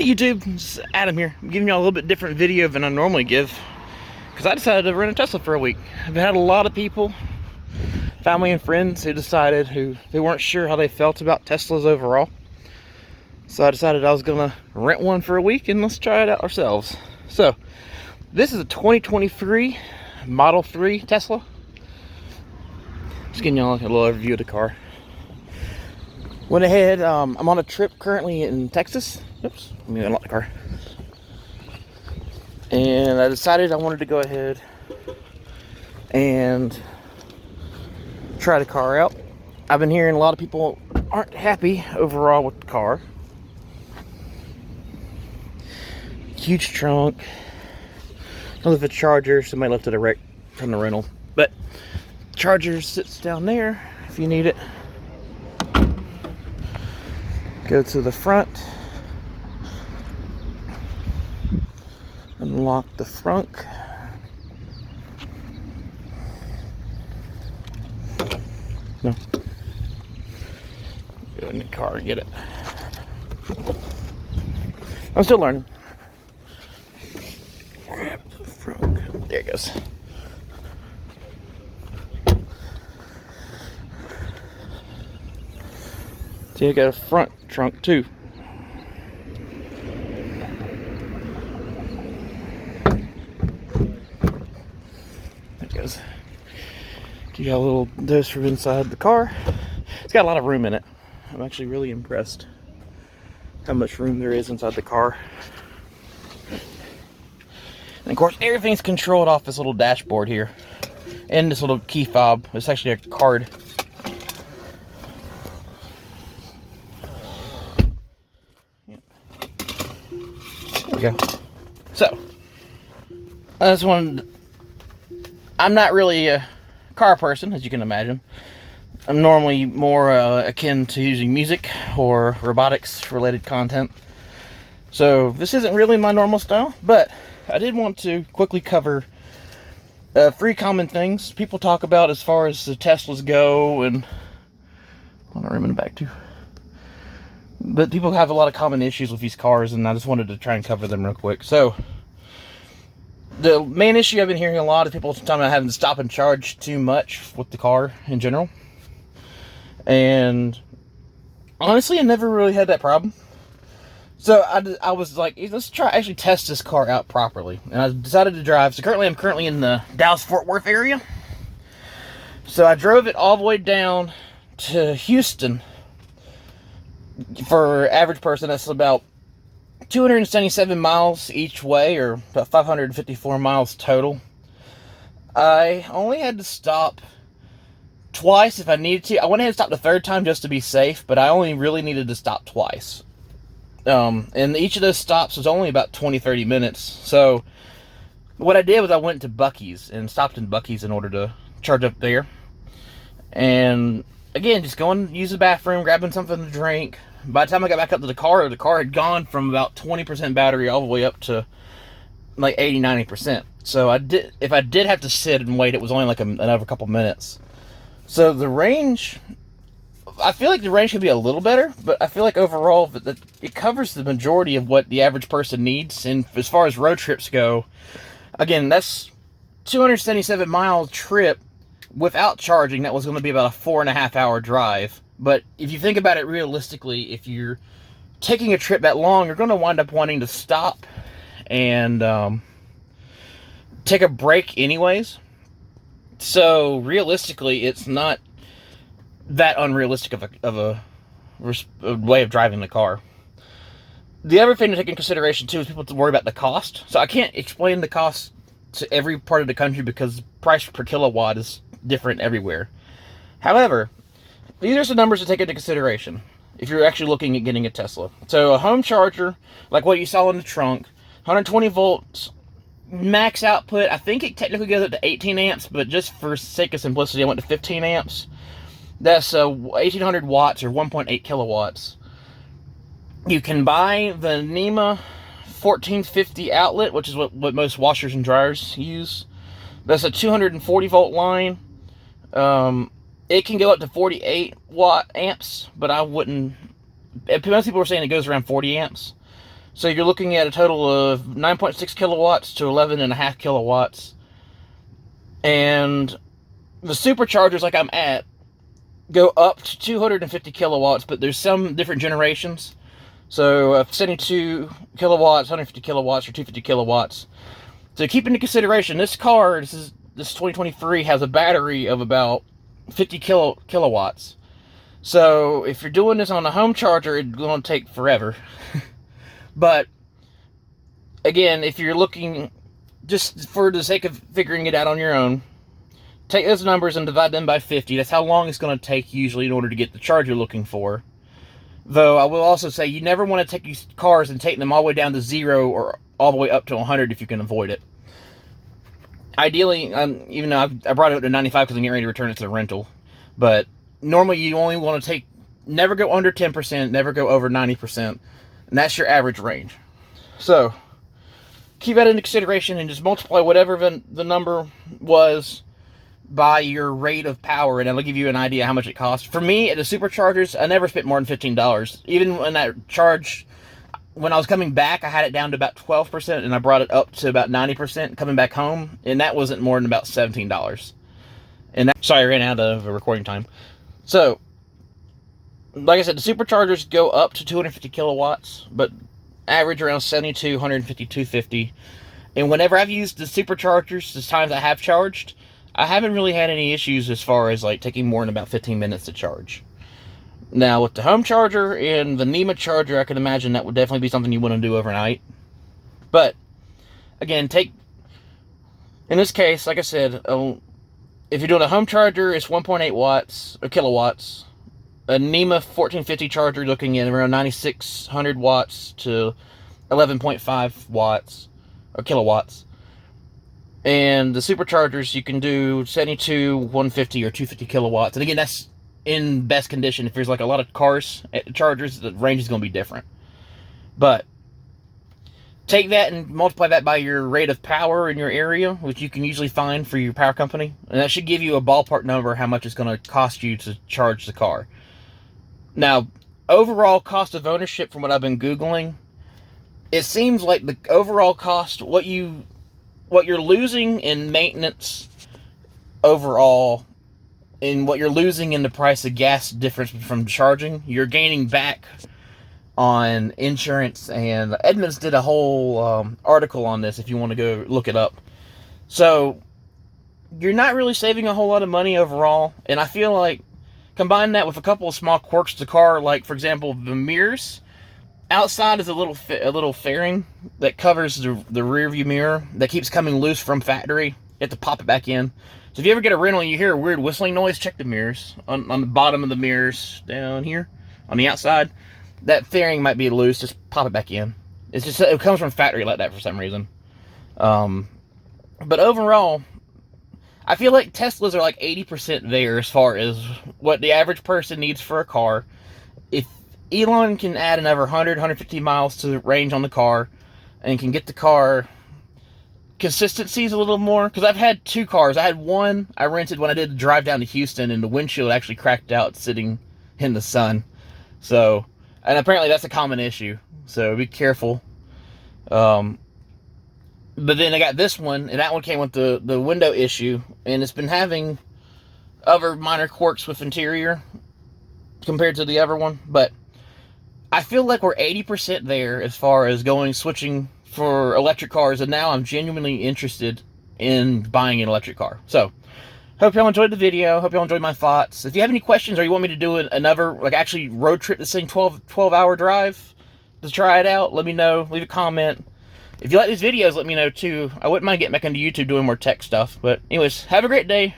Hey YouTube, it's Adam here. I'm giving you a little bit different video than I normally give because I decided to rent a Tesla for a week. I've had a lot of people, family and friends, who they weren't sure how they felt about Teslas overall. So I decided I was gonna rent one for a week and let's try it out ourselves. So this is a 2023 Model 3 Tesla. Just giving y'all a little overview of the car. Went ahead, I'm on a trip currently in Texas. Oops, let me unlock the car. And I decided I wanted to go ahead and try the car out. I've been hearing a lot of people aren't happy overall with the car. Huge trunk. I don't know if it's a charger, somebody left it a wreck from the rental. But charger sits down there if you need it. Go to the front. Unlock the front. No. Go in the car and get it. I'm still learning. Grab the front. There it goes. See, I got a front trunk too. You got a little dose from inside the car. It's got a lot of room in it. I'm actually really impressed how much room there is inside the car. And of course, everything's controlled off this little dashboard here. And this little key fob. It's actually a card. There we go. So, I just wanted... I'm not really a car person, as you can imagine. I'm normally more akin to using music or robotics related content. So this isn't really my normal style, but I did want to quickly cover 3 common things people talk about as far as the Teslas go, and a lot of room in the back too. But people have a lot of common issues with these cars, and I just wanted to try and cover them real quick. So the main issue I've been hearing a lot of people talking about having to stop and charge too much with the car in general. And honestly, I never really had that problem. So I was like, let's try actually test this car out properly. And I decided to drive. So I'm currently in the Dallas-Fort Worth area. So I drove it all the way down to Houston. For average person, that's about 277 miles each way, or about 554 miles total. I only had to stop twice if I needed to. I went ahead and stopped the third time just to be safe, but I only really needed to stop twice. And each of those stops was only about 20-30 minutes. So what I did was I went to Buc-ees and stopped in Buc-ees in order to charge up there. And again, just going, use the bathroom, grabbing something to drink. By the time I got back up to the car had gone from about 20% battery all the way up to like 80-90%. So if I did have to sit and wait, it was only like another couple minutes. So the range, I feel like the range could be a little better, but I feel like overall that it covers the majority of what the average person needs. And as far as road trips go, again, that's 277 mile trip without charging. That was going to be about a 4.5 hour drive. But if you think about it realistically, if you're taking a trip that long, you're going to wind up wanting to stop and take a break anyways. So realistically, it's not that unrealistic of a way of driving the car. The other thing to take in consideration too is people to worry about the cost. So I can't explain the cost to every part of the country because the price per kilowatt is different everywhere. However, these are some numbers to take into consideration if you're actually looking at getting a Tesla. So a home charger, like what you saw in the trunk, 120 volts, max output. I think it technically goes up to 18 amps, but just for sake of simplicity, I went to 15 amps. That's 1,800 watts or 1.8 kilowatts. You can buy the NEMA 1450 outlet, which is what most washers and dryers use. That's a 240 volt line. It can go up to 48 watt amps, but I wouldn't. Most people are saying it goes around 40 amps. So you're looking at a total of 9.6 kilowatts to 11.5 kilowatts. And the superchargers like I'm at go up to 250 kilowatts, but there's some different generations. So 72 kilowatts, 150 kilowatts, or 250 kilowatts. So keep into consideration, this car, this 2023, has a battery of about 50 kilowatts. So if you're doing this on a home charger, it's going to take forever. But again, if you're looking, just for the sake of figuring it out on your own, take those numbers and divide them by 50. That's how long it's going to take usually in order to get the charge you're looking for. Though I will also say you never want to take these cars and take them all the way down to 0 or all the way up to 100 if you can avoid it. Ideally, even though I brought it up to 95 because I'm getting ready to return it to the rental. But normally you only want to never go under 10%, never go over 90%. And that's your average range. So, keep that into consideration and just multiply whatever the number was by your rate of power, and it'll give you an idea how much it costs. For me, at the superchargers, I never spent more than $15. Even when that charge, when I was coming back, I had it down to about 12%, and I brought it up to about 90% coming back home, and that wasn't more than about $17. And sorry, I ran out of recording time. So, like I said, the superchargers go up to 250 kilowatts, but average around 72, 150, 250. And whenever I've used the superchargers, the times I have charged, I haven't really had any issues as far as like taking more than about 15 minutes to charge. Now, with the home charger and the NEMA charger, I can imagine that would definitely be something you want to do overnight. But, again, in this case, like I said, if you're doing a home charger, it's 1.8 watts, or kilowatts. A NEMA 1450 charger, looking at around 9,600 watts to 11.5 watts, or kilowatts. And the superchargers, you can do 72, 150, or 250 kilowatts. And again, that's in best condition. If there's like a lot of cars at chargers, the range is going to be different. But take that and multiply that by your rate of power in your area, which you can usually find for your power company. And that should give you a ballpark number how much it's going to cost you to charge the car. Now, overall cost of ownership, from what I've been Googling, it seems like the overall cost, what you're losing in maintenance overall, and what you're losing in the price of gas difference from charging, you're gaining back on insurance. And Edmunds did a whole article on this if you want to go look it up. So you're not really saving a whole lot of money overall, and I feel like combine that with a couple of small quirks to the car, like for example the mirrors. Outside is a little fairing that covers the rear view mirror that keeps coming loose from factory. You have to pop it back in. So if you ever get a rental and you hear a weird whistling noise, check the mirrors. On the bottom of the mirrors down here on the outside, that fairing might be loose. Just pop it back in. It's just, it comes from factory like that for some reason. But overall, I feel like Teslas are like 80% there as far as what the average person needs for a car. If Elon can add another 100, 150 miles to the range on the car and can get the car consistencies a little more, because I've had two cars. I had one I rented when I did the drive down to Houston, and the windshield actually cracked out sitting in the sun. So, and apparently that's a common issue, so be careful. But then I got this one, and that one came with the window issue, and it's been having other minor quirks with interior compared to the other one. But I feel like we're 80% there as far as switching for electric cars, and now I'm genuinely interested in buying an electric car. So, hope y'all enjoyed the video. Hope y'all enjoyed my thoughts. If you have any questions, or you want me to do another, like, actually road trip this thing, 12-hour drive to try it out, let me know. Leave a comment. If you like these videos, let me know too. I wouldn't mind getting back into YouTube doing more tech stuff. But anyways, have a great day.